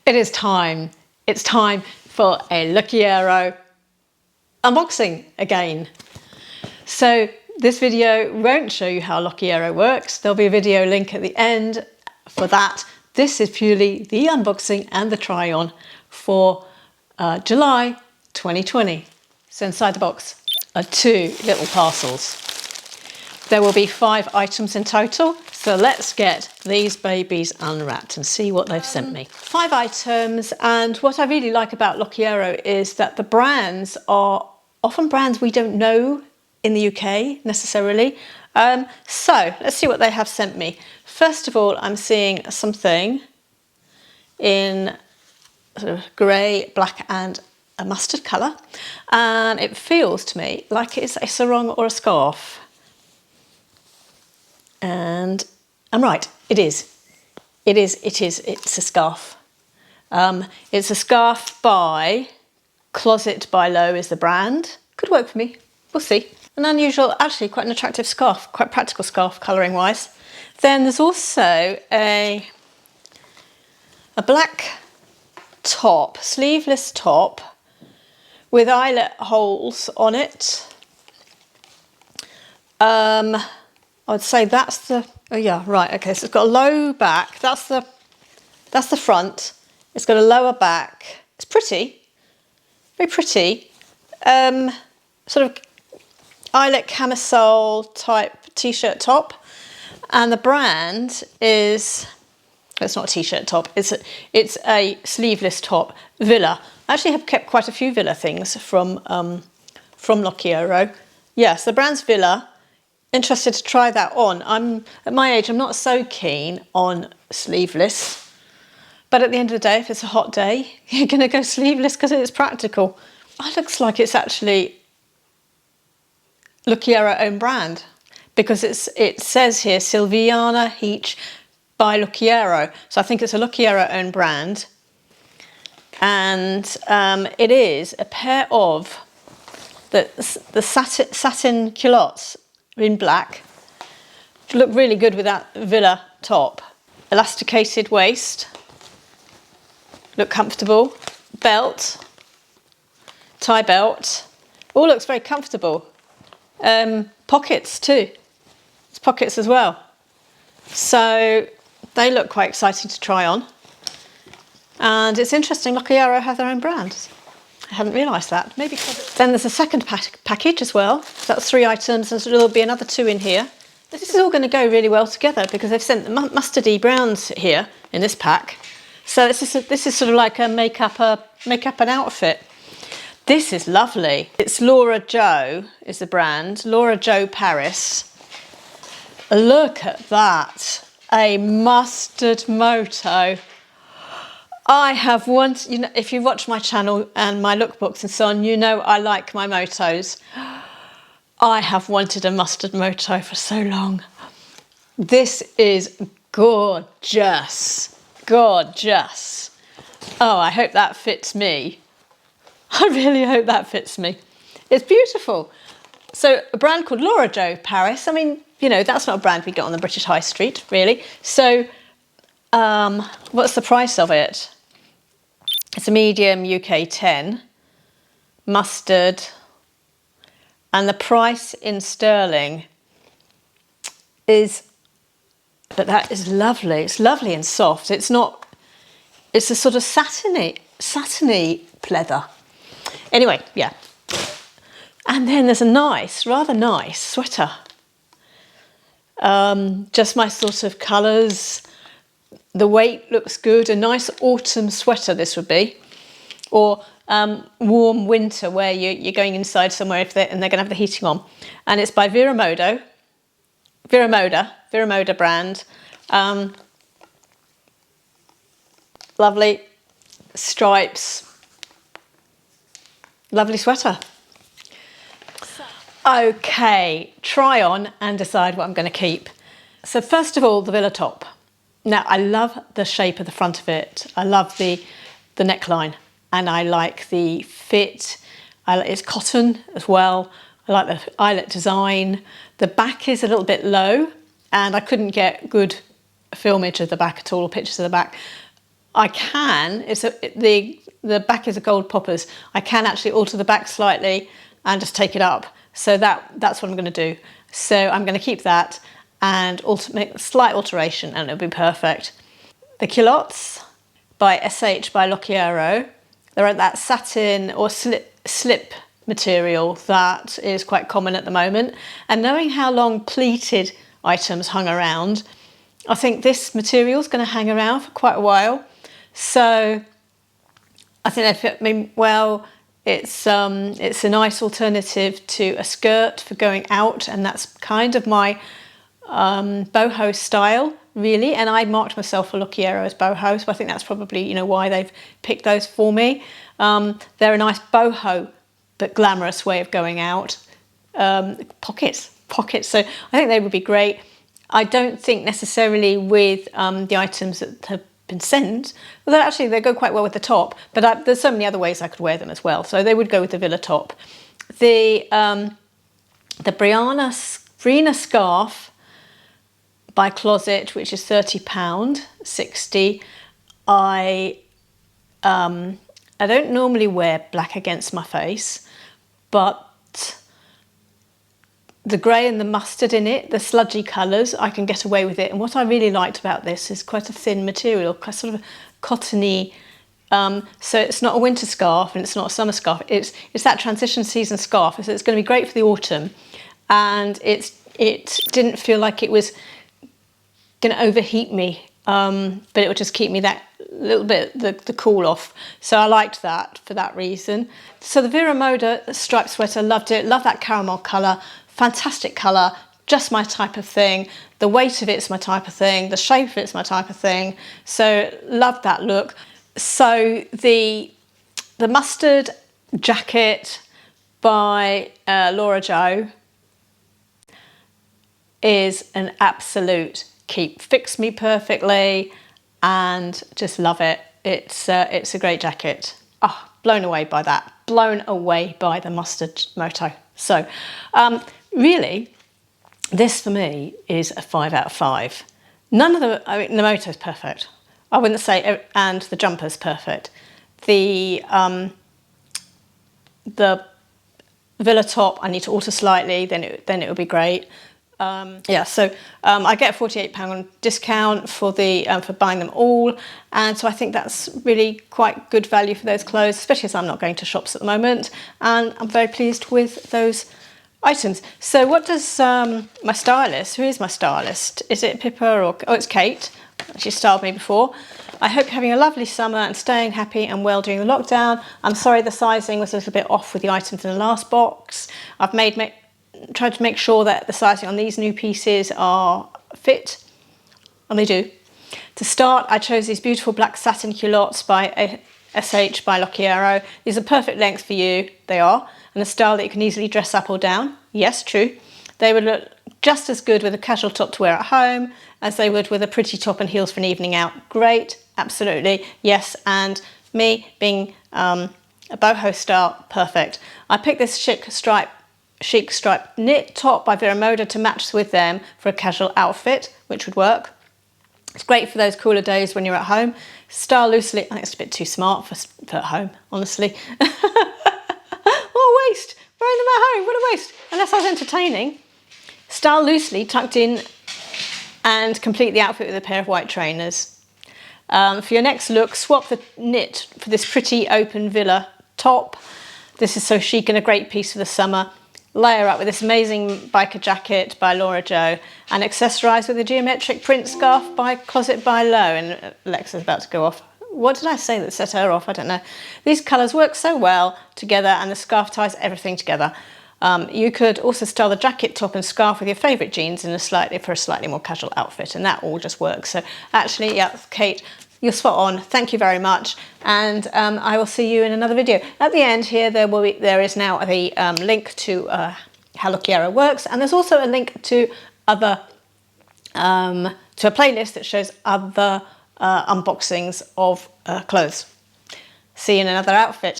It is time. It's time for a Lookiero unboxing again. So this video won't show you how Lookiero works. There'll be a video link at the end for that. This is purely the unboxing and the try on for July 2020. So inside the box are 2 little parcels. There will be 5 items in total. So let's get these babies unwrapped and see what they've sent me. 5 items, and what I really like about Lookiero is that the brands are often brands we don't know in the UK necessarily. So let's see what they have sent me. First of all, I'm seeing something in sort of grey, black and a mustard colour, and it feels to me like it's a sarong or a scarf. And I'm right, it is. It's a scarf. It's a scarf by Closet by Low is the brand. Could work for me, we'll see. An unusual, actually quite an attractive scarf, quite practical scarf colouring wise. Then there's also a black top, sleeveless top with eyelet holes on it. I'd say that's the, oh yeah, right, okay, so it's got a low back, that's the front, it's got a lower back, it's pretty, very pretty, sort of eyelet camisole type t-shirt top, and the brand is, it's not a t-shirt top, it's a sleeveless top, Villa. I actually have kept quite a few Villa things from Lookiero. Yes, the brand's Villa. Interested to try that on. At my age, I'm not so keen on sleeveless, but at the end of the day, if it's a hot day, you're going to go sleeveless because it's practical. It looks like it's actually Lookiero own brand, because it says here Silviana Heach by Lookiero, so I think it's a Lookiero own brand, and it is a pair of the satin culottes in black. Look really good with that Villa top. Elasticated waist, look comfortable. Belt, tie belt, all looks very comfortable. Pockets too, it's pockets as well. So they look quite exciting to try on. And it's interesting, Lookiero have their own brand. I hadn't realised that. Maybe. Then there's a second package as well. So that's 3 items, and so there'll be another 2 in here. This is all going to go really well together because they've sent the mustardy browns here in this pack. So this is sort of like a makeup and outfit. This is lovely. It's Laura Jo is the brand. Laura Jo Paris. Look at that. A mustard moto. I have once, you know, if you watch my channel and my lookbooks and so on, you know I like my motos. I have wanted a mustard moto for so long. This is gorgeous, gorgeous. Oh, I hope that fits me. I really hope that fits me. It's beautiful. So a brand called Laura Jo Paris. I mean, you know, that's not a brand we get on the British High Street, really. So what's the price of it? It's a medium UK 10, mustard, and the price in sterling is, but that is lovely. It's lovely and soft. It's not, it's a sort of satiny pleather. Anyway, yeah. And then there's a nice, rather nice sweater. Just my sort of colours. The weight looks good. A nice autumn sweater this would be, or warm winter where you're going inside somewhere and they're going to have the heating on. And it's by Vera Moda brand. Lovely stripes, lovely sweater. Okay, try on and decide what I'm going to keep. So first of all, the Villa top. Now, I love the shape of the front of it. I love the neckline, and I like the fit. It's cotton as well. I like the eyelet design. The back is a little bit low, and I couldn't get good filmage of the back at all, or pictures of the back. I can, the back is a gold poppers. I can actually alter the back slightly and just take it up. So that's what I'm going to do. So I'm going to keep that and make a slight alteration and it'll be perfect. The culottes by SH by Lookiero. They're that satin or slip material that is quite common at the moment. And knowing how long pleated items hung around, I think this material is going to hang around for quite a while. So I think they fit me well. It's a nice alternative to a skirt for going out, and that's kind of my boho style, really. And I marked myself for Lookiero as boho, so I think that's probably, you know, why they've picked those for me. They're a nice boho but glamorous way of going out. Pockets. So I think they would be great. I don't think necessarily with the items that have been sent, although actually they go quite well with the top, but there's so many other ways I could wear them as well. So they would go with the villa top. The Brianna scarf by Closet, which is £30, 60. I don't normally wear black against my face, but the grey and the mustard in it, the sludgy colours, I can get away with it. And what I really liked about this is quite a thin material, sort of cottony. So it's not a winter scarf and it's not a summer scarf. It's that transition season scarf. So it's going to be great for the autumn. And it didn't feel like it was going to overheat me, but it would just keep me that little bit the cool off. So I liked that for that reason. So the Vera Moda striped sweater, loved it. Love that caramel colour. Fantastic colour, just my type of thing. The weight of it's my type of thing. The shape of it's my type of thing. So loved that look. So the mustard jacket by Laura Jo is an absolute keep. Fits me perfectly and just love it. It's a great jacket. Oh, blown away by that. Blown away by the mustard moto. So really, this for me is a 5 out of 5. None of the moto's perfect. I wouldn't say, and the jumper's perfect. The villa top I need to alter slightly, then it would be great. Yeah, so I get a £48 discount for buying them all, and so I think that's really quite good value for those clothes, especially as I'm not going to shops at the moment, and I'm very pleased with those items. So what does my stylist, who is my stylist? Is it Pippa or, oh, it's Kate. She styled me before. I hope you're having a lovely summer and staying happy and well during the lockdown. I'm sorry the sizing was a little bit off with the items in the last box. I've tried to make sure that the sizing on these new pieces are fit, and they do. To start, I chose these beautiful black satin culottes by SH by Lookiero. These are perfect length for you, they are, and a style that you can easily dress up or down. Yes, true. They would look just as good with a casual top to wear at home as they would with a pretty top and heels for an evening out. Great, absolutely, yes, and me being a boho style, perfect. I picked this chic striped knit top by Vera Moda to match with them for a casual outfit, which would work. It's great for those cooler days when you're at home. Style loosely, I think it's a bit too smart for at home, honestly. What a waste, wearing them at home, what a waste. Unless I was entertaining. Style loosely, tucked in, and complete the outfit with a pair of white trainers. For your next look, swap the knit for this pretty open villa top. This is so chic and a great piece for the summer. Layer up with this amazing biker jacket by Laura Jo and accessorise with a geometric print scarf by Closet by Lo. And Alexa's about to go off. What did I say that set her off? I don't know. These colours work so well together and the scarf ties everything together. You could also style the jacket, top and scarf with your favourite jeans in for a slightly more casual outfit, and that all just works. So actually, yeah, Kate, you're spot on. Thank you very much, and I will see you in another video. At the end here, there is now the link to how Lookiero works, and there's also a link to other to a playlist that shows other unboxings of clothes. See you in another outfit.